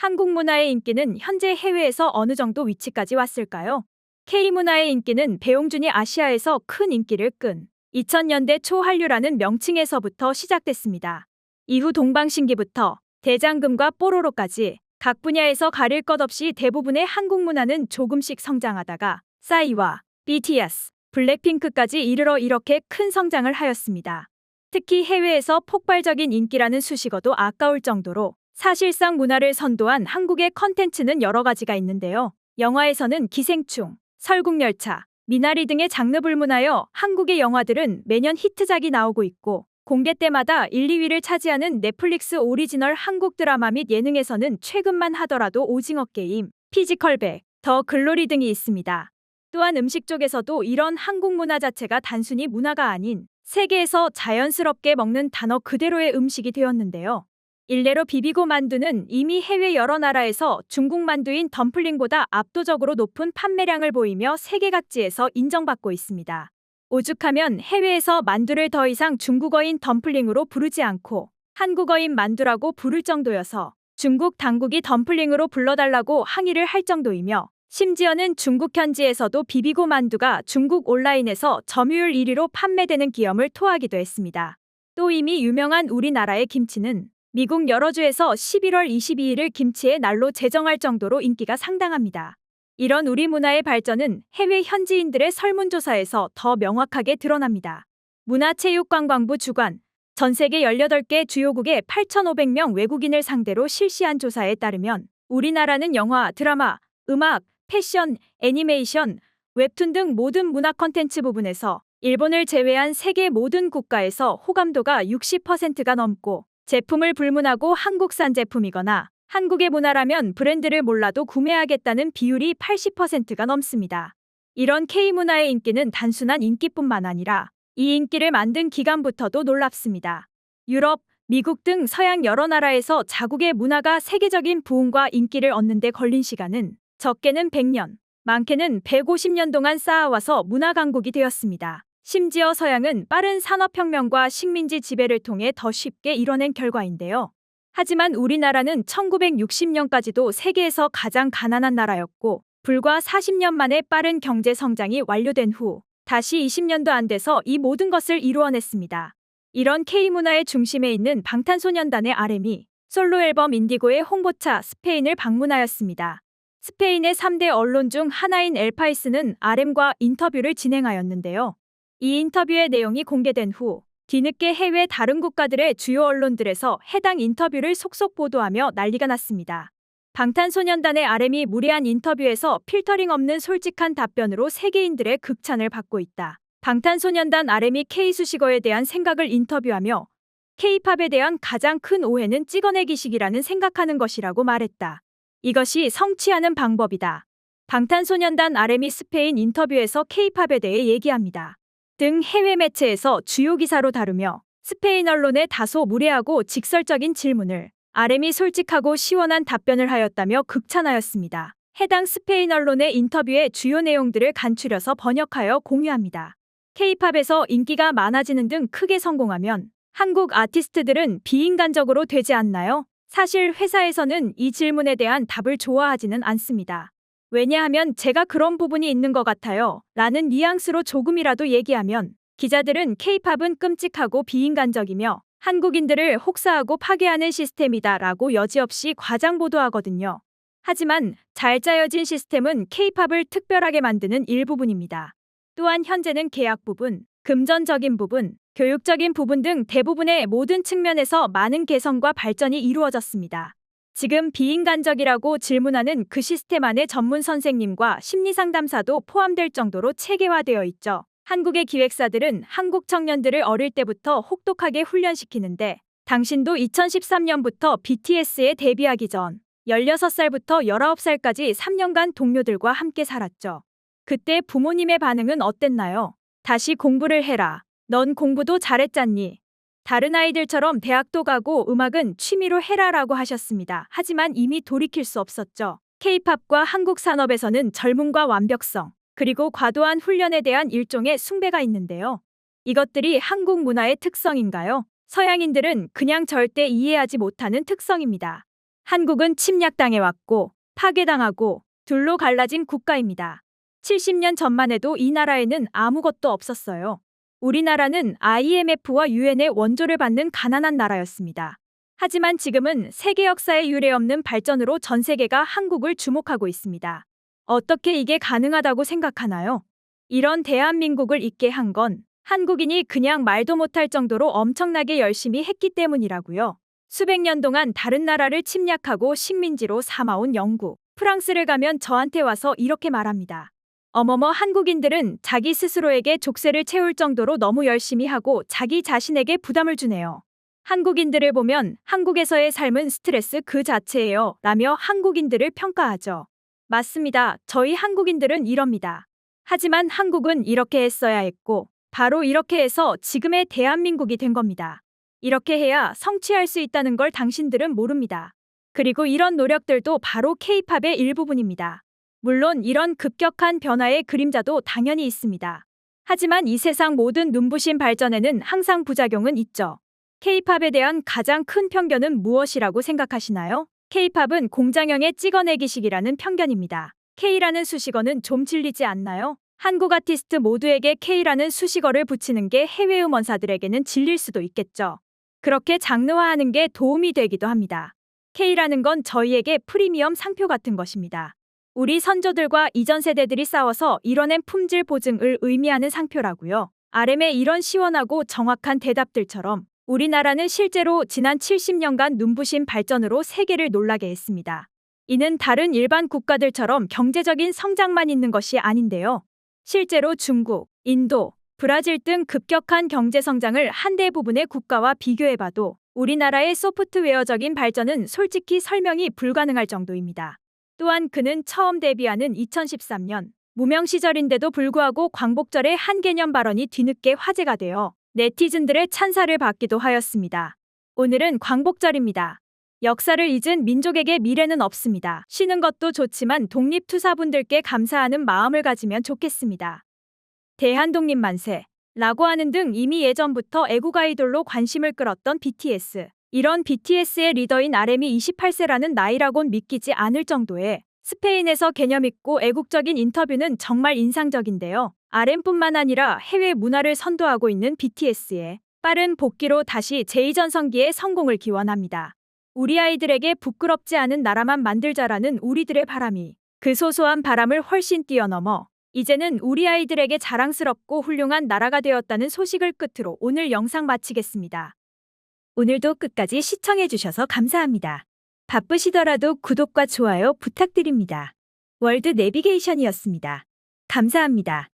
한국 문화의 인기는 현재 해외에서 어느 정도 위치까지 왔을까요? K문화의 인기는 배용준이 아시아에서 큰 인기를 끈 2000년대 초 한류라는 명칭에서부터 시작됐습니다. 이후 동방신기부터 대장금과 뽀로로까지 각 분야에서 가릴 것 없이 대부분의 한국 문화는 조금씩 성장하다가 싸이와 BTS, 블랙핑크까지 이르러 이렇게 큰 성장을 하였습니다. 특히 해외에서 폭발적인 인기라는 수식어도 아까울 정도로 사실상 문화를 선도한 한국의 컨텐츠는 여러 가지가 있는데요. 영화에서는 기생충, 설국열차, 미나리 등의 장르 불문하여 한국의 영화들은 매년 히트작이 나오고 있고 공개 때마다 1, 2위를 차지하는 넷플릭스 오리지널 한국 드라마 및 예능에서는 최근만 하더라도 오징어 게임, 피지컬백, 더 글로리 등이 있습니다. 또한 음식 쪽에서도 이런 한국 문화 자체가 단순히 문화가 아닌 세계에서 자연스럽게 먹는 단어 그대로의 음식이 되었는데요. 일례로 비비고 만두는 이미 해외 여러 나라에서 중국 만두인 덤플링보다 압도적으로 높은 판매량을 보이며 세계 각지에서 인정받고 있습니다. 오죽하면 해외에서 만두를 더 이상 중국어인 덤플링으로 부르지 않고 한국어인 만두라고 부를 정도여서 중국 당국이 덤플링으로 불러달라고 항의를 할 정도이며 심지어는 중국 현지에서도 비비고 만두가 중국 온라인에서 점유율 1위로 판매되는 기염을 토하기도 했습니다. 또 이미 유명한 우리나라의 김치는 미국 여러 주에서 11월 22일을 김치의 날로 제정할 정도로 인기가 상당합니다. 이런 우리 문화의 발전은 해외 현지인들의 설문조사에서 더 명확하게 드러납니다. 문화체육관광부 주관, 전 세계 18개 주요국의 8,500명 외국인을 상대로 실시한 조사에 따르면 우리나라는 영화, 드라마, 음악, 패션, 애니메이션, 웹툰 등 모든 문화 콘텐츠 부분에서 일본을 제외한 세계 모든 국가에서 호감도가 60%가 넘고 제품을 불문하고 한국산 제품이거나 한국의 문화라면 브랜드를 몰라도 구매하겠다는 비율이 80%가 넘습니다. 이런 K문화의 인기는 단순한 인기뿐만 아니라 이 인기를 만든 기간부터도 놀랍습니다. 유럽, 미국 등 서양 여러 나라에서 자국의 문화가 세계적인 부흥과 인기를 얻는 데 걸린 시간은 적게는 100년, 많게는 150년 동안 쌓아와서 문화 강국이 되었습니다. 심지어 서양은 빠른 산업혁명과 식민지 지배를 통해 더 쉽게 이뤄낸 결과인데요. 하지만 우리나라는 1960년까지도 세계에서 가장 가난한 나라였고 불과 40년 만에 빠른 경제 성장이 완료된 후 다시 20년도 안 돼서 이 모든 것을 이루어냈습니다. 이런 K문화의 중심에 있는 방탄소년단의 RM이 솔로 앨범 인디고의 홍보차 스페인을 방문하였습니다. 스페인의 3대 언론 중 하나인 엘파이스는 RM과 인터뷰를 진행하였는데요. 이 인터뷰의 내용이 공개된 후 뒤늦게 해외 다른 국가들의 주요 언론들에서 해당 인터뷰를 속속 보도하며 난리가 났습니다. 방탄소년단의 RM이 무례한 인터뷰에서 필터링 없는 솔직한 답변으로 세계인들의 극찬을 받고 있다. 방탄소년단 RM이 K수식어에 대한 생각을 인터뷰하며 K팝에 대한 가장 큰 오해는 찍어내기식이라는 생각하는 것이라고 말했다. 이것이 성취하는 방법이다. 방탄소년단 RM이 스페인 인터뷰에서 K팝에 대해 얘기합니다. 등 해외 매체에서 주요 기사로 다루며 스페인 언론의 다소 무례하고 직설적인 질문을 RM이 솔직하고 시원한 답변을 하였다며 극찬하였습니다. 해당 스페인 언론의 인터뷰의 주요 내용들을 간추려서 번역하여 공유합니다. K-팝에서 인기가 많아지는 등 크게 성공하면 한국 아티스트들은 비인간적으로 되지 않나요? 사실 회사에서는 이 질문에 대한 답을 좋아하지는 않습니다. 왜냐하면 제가 그런 부분이 있는 것 같아요. 라는 뉘앙스로 조금이라도 얘기하면 기자들은 K-팝은 끔찍하고 비인간적이며 한국인들을 혹사하고 파괴하는 시스템이다 라고 여지없이 과장 보도하거든요. 하지만 잘 짜여진 시스템은 K-팝을 특별하게 만드는 일부분입니다. 또한 현재는 계약 부분, 금전적인 부분, 교육적인 부분 등 대부분의 모든 측면에서 많은 개선과 발전이 이루어졌습니다. 지금 비인간적이라고 질문하는 그 시스템 안에 전문 선생님과 심리상담사도 포함될 정도로 체계화되어 있죠. 한국의 기획사들은 한국 청년들을 어릴 때부터 혹독하게 훈련시키는데 당신도 2013년부터 BTS에 데뷔하기 전 16살부터 19살까지 3년간 동료들과 함께 살았죠. 그때 부모님의 반응은 어땠나요? 다시 공부를 해라. 넌 공부도 잘했잖니. 다른 아이들처럼 대학도 가고 음악은 취미로 해라라고 하셨습니다. 하지만 이미 돌이킬 수 없었죠. K-팝과 한국 산업에서는 젊음과 완벽성, 그리고 과도한 훈련에 대한 일종의 숭배가 있는데요. 이것들이 한국 문화의 특성인가요? 서양인들은 그냥 절대 이해하지 못하는 특성입니다. 한국은 침략당해왔고 파괴당하고 둘로 갈라진 국가입니다. 70년 전만 해도 이 나라에는 아무것도 없었어요. 우리나라는 IMF와 유엔의 원조를 받는 가난한 나라였습니다. 하지만 지금은 세계 역사에 유례없는 발전으로 전 세계가 한국을 주목하고 있습니다. 어떻게 이게 가능하다고 생각하나요? 이런 대한민국을 있게 한 건 한국인이 그냥 말도 못할 정도로 엄청나게 열심히 했기 때문이라고요. 수백 년 동안 다른 나라를 침략하고 식민지로 삼아온 영국, 프랑스를 가면 저한테 와서 이렇게 말합니다. 어머머, 한국인들은 자기 스스로에게 족쇄를 채울 정도로 너무 열심히 하고 자기 자신에게 부담을 주네요. 한국인들을 보면 한국에서의 삶은 스트레스 그 자체예요 라며 한국인들을 평가하죠. 맞습니다. 저희 한국인들은 이럽니다. 하지만 한국은 이렇게 했어야 했고 바로 이렇게 해서 지금의 대한민국이 된 겁니다. 이렇게 해야 성취할 수 있다는 걸 당신들은 모릅니다. 그리고 이런 노력들도 바로 K-팝의 일부분입니다. 물론 이런 급격한 변화의 그림자도 당연히 있습니다. 하지만 이 세상 모든 눈부신 발전에는 항상 부작용은 있죠. K-팝에 대한 가장 큰 편견은 무엇이라고 생각하시나요? K-팝은 공장형의 찍어내기식이라는 편견입니다. K라는 수식어는 좀 질리지 않나요? 한국 아티스트 모두에게 K라는 수식어를 붙이는 게 해외 음원사들에게는 질릴 수도 있겠죠. 그렇게 장르화하는 게 도움이 되기도 합니다. K라는 건 저희에게 프리미엄 상표 같은 것입니다. 우리 선조들과 이전 세대들이 싸워서 이뤄낸 품질 보증을 의미하는 상표라고요. RM의 이런 시원하고 정확한 대답들처럼 우리나라는 실제로 지난 70년간 눈부신 발전으로 세계를 놀라게 했습니다. 이는 다른 일반 국가들처럼 경제적인 성장만 있는 것이 아닌데요. 실제로 중국, 인도, 브라질 등 급격한 경제 성장을 한 대부분의 국가와 비교해봐도 우리나라의 소프트웨어적인 발전은 솔직히 설명이 불가능할 정도입니다. 또한 그는 처음 데뷔하는 2013년 무명 시절인데도 불구하고 광복절에 한 개념 발언이 뒤늦게 화제가 되어 네티즌들의 찬사를 받기도 하였습니다. 오늘은 광복절입니다. 역사를 잊은 민족에게 미래는 없습니다. 쉬는 것도 좋지만 독립투사분들께 감사하는 마음을 가지면 좋겠습니다. 대한독립 만세! 라고 하는 등 이미 예전부터 애국 아이돌로 관심을 끌었던 BTS. 이런 BTS의 리더인 RM이 28세라는 나이라곤 믿기지 않을 정도의 스페인에서 개념있고 애국적인 인터뷰는 정말 인상적인데요. RM뿐만 아니라 해외 문화를 선도하고 있는 BTS의 빠른 복귀로 다시 제2전성기의 성공을 기원합니다. 우리 아이들에게 부끄럽지 않은 나라만 만들자라는 우리들의 바람이 그 소소한 바람을 훨씬 뛰어넘어 이제는 우리 아이들에게 자랑스럽고 훌륭한 나라가 되었다는 소식을 끝으로 오늘 영상 마치겠습니다. 오늘도 끝까지 시청해주셔서 감사합니다. 바쁘시더라도 구독과 좋아요 부탁드립니다. 월드 내비게이션이었습니다. 감사합니다.